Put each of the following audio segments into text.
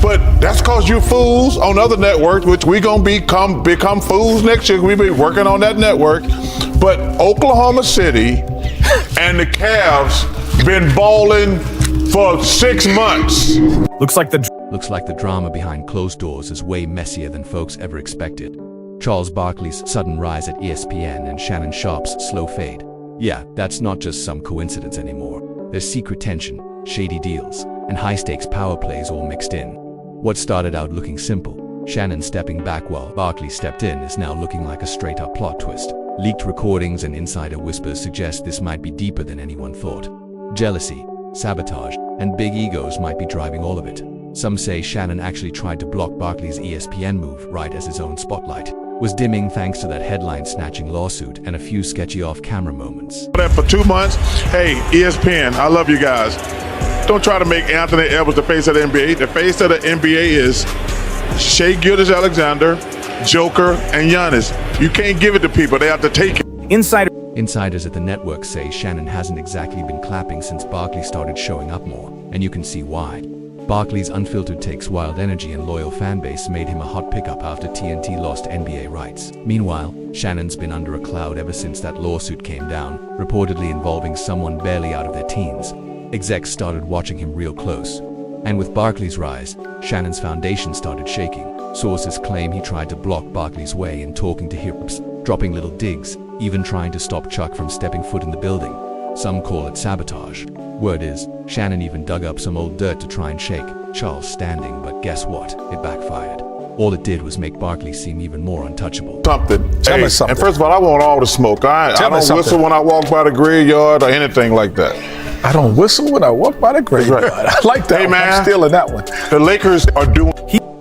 But that's cause you fools on other networks, which we gonna become fools next year. We be working on that network. But Oklahoma City and the Cavs been balling for 6 months. Looks like the drama behind closed doors is way messier than folks ever expected. Charles Barkley's sudden rise at ESPN and Shannon Sharpe's slow fade. Yeah, that's not just some coincidence anymore. There's secret tension, shady deals, and high-stakes power plays all mixed in. What started out looking simple, Shannon stepping back while Barkley stepped in, is now looking like a straight-up plot twist. Leaked recordings and insider whispers suggest this might be deeper than anyone thought. Jealousy, sabotage, and big egos might be driving all of it. Some say Shannon actually tried to block Barkley's ESPN move right as his own spotlight was dimming thanks to that headline-snatching lawsuit and a few sketchy off-camera moments. For 2 months, hey, ESPN, I love you guys. Don't try to make Anthony Edwards the face of the NBA. The face of the NBA is Shai Gilgeous-Alexander, Joker, and Giannis. You can't give it to people, they have to take it. Insiders at the network say Shannon hasn't exactly been clapping since Barkley started showing up more, and you can see why. Barkley's unfiltered takes, wild energy, and loyal fanbase made him a hot pickup after TNT lost NBA rights. Meanwhile, Shannon's been under a cloud ever since that lawsuit came down, reportedly involving someone barely out of their teens. Execs started watching him real close. And with Barkley's rise, Shannon's foundation started shaking. Sources claim he tried to block Barkley's way in talking to hips, dropping little digs, even trying to stop Chuck from stepping foot in the building. Some call it sabotage. Word is, Shannon even dug up some old dirt to try and shake Charles standing, but guess what? It backfired. All it did was make Barkley seem even more untouchable. Tell me something. And first of all, I want all the smoke. I don't whistle when I walk by the graveyard or anything like that. I don't whistle when I walk by the graveyard. Right. I like that. Hey, man, I'm stealing that one. The Lakers are doing...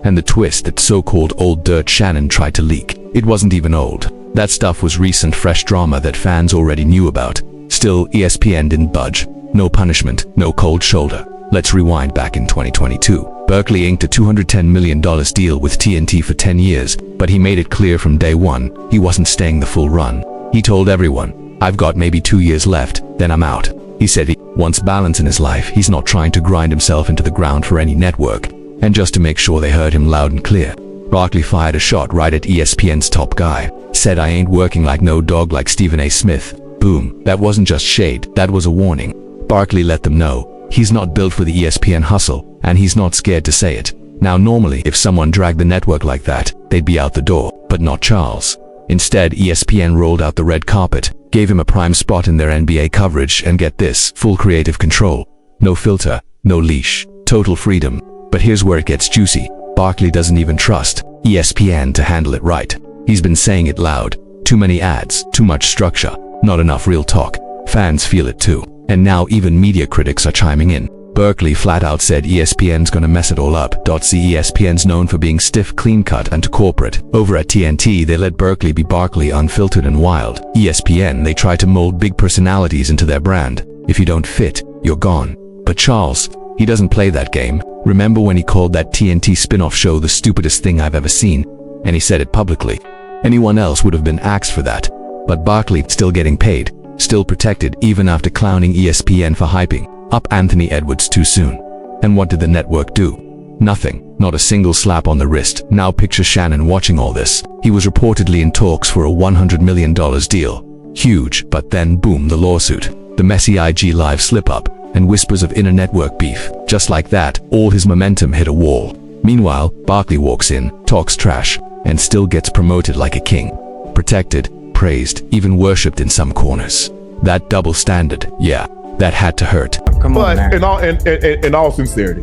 And the twist, that so-called old dirt Shannon tried to leak. It wasn't even old. That stuff was recent, fresh drama that fans already knew about. Still, ESPN didn't budge. No punishment, no cold shoulder. Let's rewind back in 2022. Barkley inked a $210 million deal with TNT for 10 years, but he made it clear from day one he wasn't staying the full run. He told everyone, "I've got maybe 2 years left, then I'm out." He said he wants balance in his life. He's not trying to grind himself into the ground for any network. And just to make sure they heard him loud and clear, Barkley fired a shot right at ESPN's top guy. Said, "I ain't working like no dog like Stephen A. Smith." Boom. That wasn't just shade, that was a warning. Barkley let them know he's not built for the ESPN hustle, and he's not scared to say it. Now normally, if someone dragged the network like that, they'd be out the door, but not Charles. Instead, ESPN rolled out the red carpet, gave him a prime spot in their NBA coverage, and get this, full creative control. No filter, no leash, total freedom. But here's where it gets juicy. Barkley doesn't even trust ESPN to handle it right. He's been saying it loud. Too many ads, too much structure, not enough real talk. Fans feel it too. And now even media critics are chiming in. Barkley flat out said ESPN's gonna mess it all up. See, ESPN's known for being stiff, clean-cut, and corporate. Over at TNT, they let Barkley be Barkley, unfiltered and wild. ESPN, they try to mold big personalities into their brand. If you don't fit, you're gone. But Charles, he doesn't play that game. Remember when he called that TNT spin-off show the stupidest thing I've ever seen? And he said it publicly. Anyone else would have been axed for that. But Barkley still getting paid, still protected even after clowning ESPN for hyping up Anthony Edwards too soon. And what did the network do? Nothing, not a single slap on the wrist. Now picture Shannon watching all this. He was reportedly in talks for a $100 million deal. Huge, but then boom, the lawsuit, the messy IG Live slip-up, and whispers of inner network beef. Just like that, all his momentum hit a wall. Meanwhile, Barkley walks in, talks trash, and still gets promoted like a king. Protected, praised, even worshipped in some corners. That double standard, yeah, that had to hurt. But in all sincerity,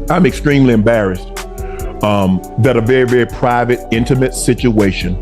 I'm extremely embarrassed that a very, very private, intimate situation,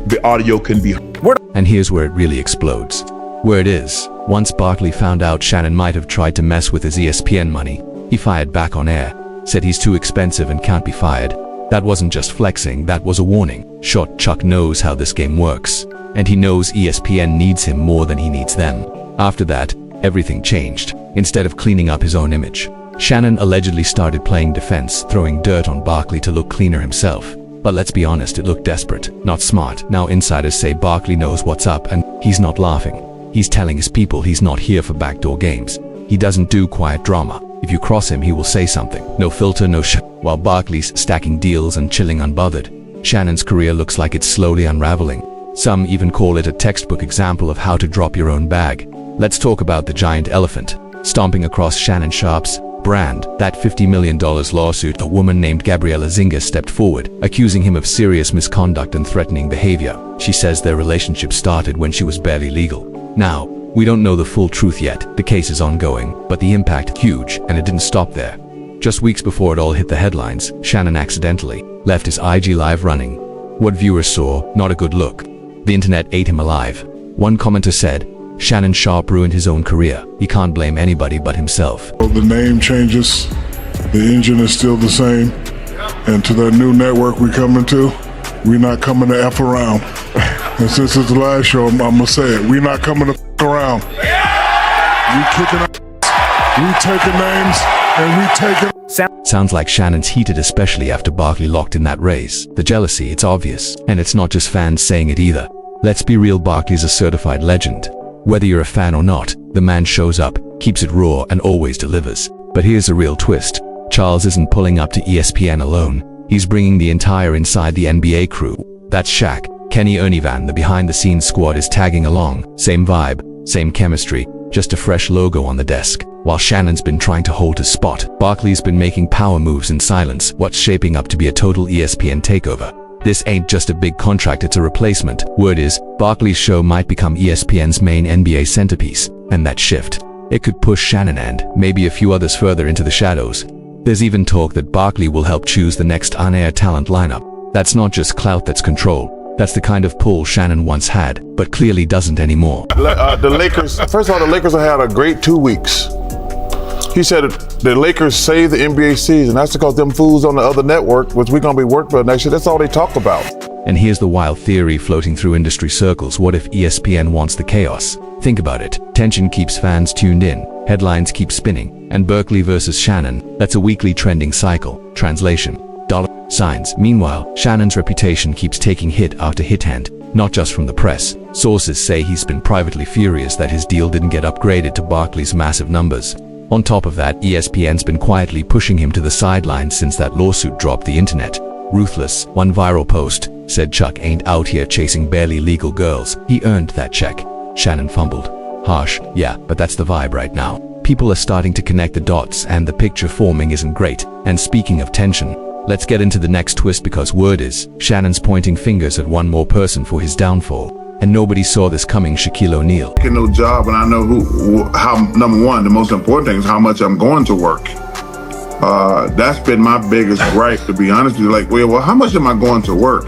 the audio can be heard. And here's where it really explodes. Where it is, once Barkley found out Shannon might have tried to mess with his ESPN money, he fired back on air, said he's too expensive and can't be fired. That wasn't just flexing, that was a warning. Shot Chuck knows how this game works, and he knows ESPN needs him more than he needs them. After that, everything changed. Instead of cleaning up his own image, Shannon allegedly started playing defense, throwing dirt on Barkley to look cleaner himself. But let's be honest, it looked desperate, not smart. Now insiders say Barkley knows what's up, and he's not laughing. He's telling his people he's not here for backdoor games. He doesn't do quiet drama. If you cross him, he will say something. No filter, no while Barkley's stacking deals and chilling unbothered. Shannon's career looks like it's slowly unraveling. Some even call it a textbook example of how to drop your own bag. Let's talk about the giant elephant. Stomping across Shannon Sharpe's brand, that $50 million lawsuit, a woman named Gabriella Zinga stepped forward, accusing him of serious misconduct and threatening behavior. She says their relationship started when she was barely legal. Now, we don't know the full truth yet. The case is ongoing, but the impact huge, and it didn't stop there. Just weeks before it all hit the headlines, Shannon accidentally left his IG live running. What viewers saw, not a good look. The internet ate him alive. One commenter said, Shannon Sharpe ruined his own career. He can't blame anybody but himself. The name changes, the engine is still the same, and to that new network we coming to, we not coming to F around. And since it's the last show, I'm gonna say it, we not coming to F around. We kicking our, we taking names, and we taking. Sounds like Shannon's heated, especially after Barkley locked in that race. The jealousy, it's obvious. And it's not just fans saying it either. Let's be real, Barkley's a certified legend. Whether you're a fan or not, the man shows up, keeps it raw, and always delivers. But here's a real twist. Charles isn't pulling up to ESPN alone. He's bringing the entire Inside the NBA crew. That's Shaq, Kenny Ernievan, the behind-the-scenes squad is tagging along. Same vibe, same chemistry, just a fresh logo on the desk. While Shannon's been trying to hold his spot, Barkley's been making power moves in silence, what's shaping up to be a total ESPN takeover. This ain't just a big contract, it's a replacement. Word is, Barkley's show might become ESPN's main NBA centerpiece, and that shift, it could push Shannon and maybe a few others further into the shadows. There's even talk that Barkley will help choose the next on-air talent lineup. That's not just clout, that's control. That's the kind of pull Shannon once had, but clearly doesn't anymore. The Lakers, first of all, the Lakers have had a great 2 weeks. He said the Lakers saved the NBA season. That's because them fools on the other network, which we're going to be working for next year, that's all they talk about. And here's the wild theory floating through industry circles. What if ESPN wants the chaos? Think about it. Tension keeps fans tuned in. Headlines keep spinning. And Barkley versus Shannon, that's a weekly trending cycle. Translation: $signs. Meanwhile, Shannon's reputation keeps taking hit after hit hand, not just from the press. Sources say he's been privately furious that his deal didn't get upgraded to Barkley's massive numbers. On top of that, ESPN's been quietly pushing him to the sidelines since that lawsuit dropped the internet. Ruthless. One viral post said Chuck ain't out here chasing barely legal girls. He earned that check. Shannon fumbled. Harsh, yeah, but that's the vibe right now. People are starting to connect the dots and the picture forming isn't great. And speaking of tension, let's get into the next twist, because word is, Shannon's pointing fingers at one more person for his downfall. And nobody saw this coming. Shaquille O'Neal. No job, and I know how, number one, the most important thing is how much I'm going to work. That's been my biggest gripe, to be honest with you. Like, well, how much am I going to work?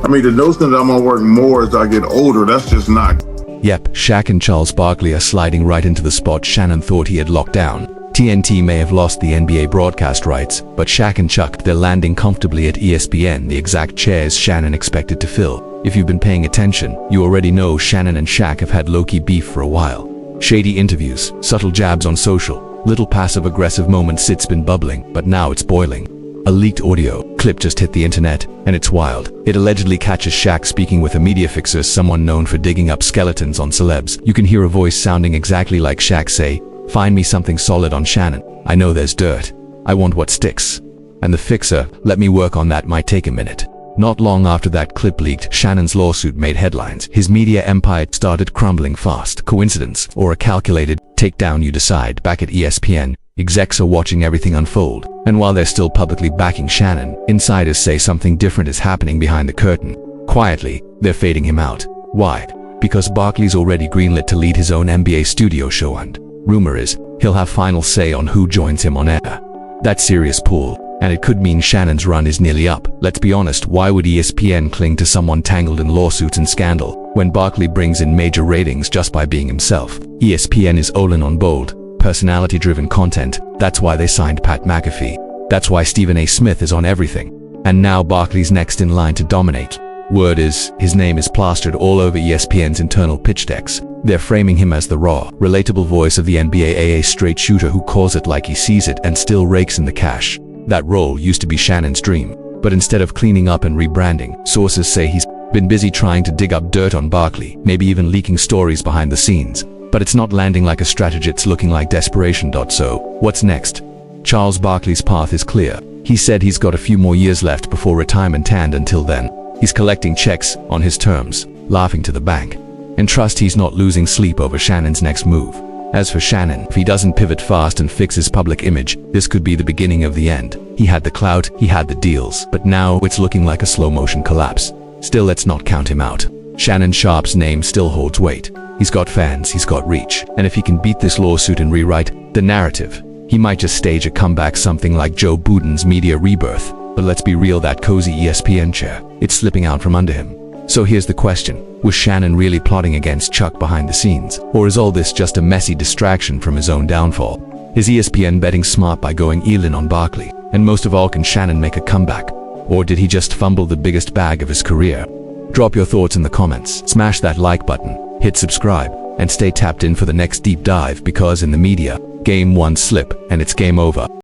I mean, the notion that I'm gonna work more as I get older, that's just not. Yep, Shaq and Charles Barkley are sliding right into the spot Shannon thought he had locked down. TNT may have lost the NBA broadcast rights, but Shaq and Chuck, they're landing comfortably at ESPN, the exact chairs Shannon expected to fill. If you've been paying attention, you already know Shannon and Shaq have had low-key beef for a while. Shady interviews, subtle jabs on social, little passive-aggressive moments. It's been bubbling, but now it's boiling. A leaked audio clip just hit the internet, and it's wild. It allegedly catches Shaq speaking with a media fixer, someone known for digging up skeletons on celebs. You can hear a voice sounding exactly like Shaq say, "Find me something solid on Shannon. I know there's dirt. I want what sticks." And the fixer, "Let me work on that, might take a minute." Not long after that clip leaked, Shannon's lawsuit made headlines. His media empire started crumbling fast. Coincidence or a calculated takedown, you decide. Back at ESPN, execs are watching everything unfold. And while they're still publicly backing Shannon, insiders say something different is happening behind the curtain. Quietly, they're fading him out. Why? Because Barkley's already greenlit to lead his own NBA studio show, and rumor is he'll have final say on who joins him on air. That's serious pull. And it could mean Shannon's run is nearly up. Let's be honest, why would ESPN cling to someone tangled in lawsuits and scandal when Barkley brings in major ratings just by being himself? ESPN is all in on bold, personality-driven content. That's why they signed Pat McAfee. That's why Stephen A. Smith is on everything. And now Barkley's next in line to dominate. Word is, his name is plastered all over ESPN's internal pitch decks. They're framing him as the raw, relatable voice of the NBA, a straight shooter who calls it like he sees it and still rakes in the cash. That role used to be Shannon's dream, but instead of cleaning up and rebranding, sources say he's been busy trying to dig up dirt on Barkley, maybe even leaking stories behind the scenes. But it's not landing like a strategy, it's looking like desperation. So, what's next? Charles Barkley's path is clear. He said he's got a few more years left before retirement, and until then, he's collecting checks on his terms, laughing to the bank. And trust he's not losing sleep over Shannon's next move. As for Shannon, if he doesn't pivot fast and fix his public image, this could be the beginning of the end. He had the clout, he had the deals, but now it's looking like a slow-motion collapse. Still, let's not count him out. Shannon Sharpe's name still holds weight. He's got fans, he's got reach, and if he can beat this lawsuit and rewrite the narrative, he might just stage a comeback, something like Joe Budden's media rebirth. But let's be real, that cozy ESPN chair, it's slipping out from under him. So here's the question. Was Shannon really plotting against Chuck behind the scenes? Or is all this just a messy distraction from his own downfall? Is ESPN betting smart by going all-in on Barkley? And most of all, can Shannon make a comeback? Or did he just fumble the biggest bag of his career? Drop your thoughts in the comments, smash that like button, hit subscribe, and stay tapped in for the next deep dive, because in the media, game one slip and it's game over.